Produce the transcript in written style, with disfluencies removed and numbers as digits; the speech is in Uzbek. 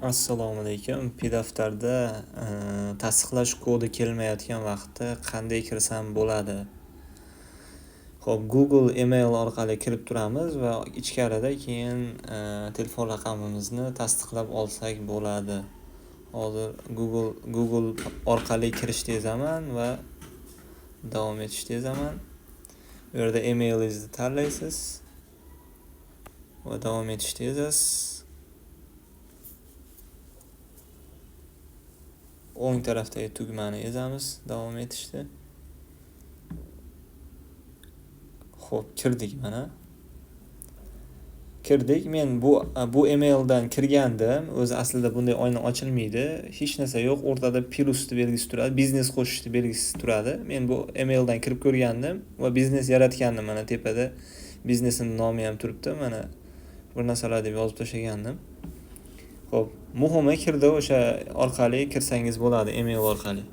Assalomu alaykum. Pdaftarda tasdiqlash kodi kelmayotgan vaqtda qanday kirsam bo'ladi? Xo'p, Google email orqali kirib turamiz va ichkarida keyin telefon raqamimizni tasdiqlab olsak bo'ladi. Hozir Google orqali kirishni yozaman va davom etishni yozaman. Bu yerda emailingizni tanlaysiz va davom etishni yozasiz. O'ng tarafdagi tugmani ezamiz, davom etishdi. Xo'p, kirdik mana. Kirdik. Men bu emaildan kirgandim. O'zi aslida bunday oyna ochilmaydi. Hech narsa yo'q. O'rtada plusni belgisi turadi, biznes qo'shishni belgisi turadi. Men bu emaildan kirib ko'rgandim va biznes yaratgandim. Mana tepada biznesimning nomi ham turibdi. Mana bir narsalar deb yozib tashlagandim. Xo'p, muhimi kirdi, o'sha orqali kirsangiz bo'ladi, email orqali.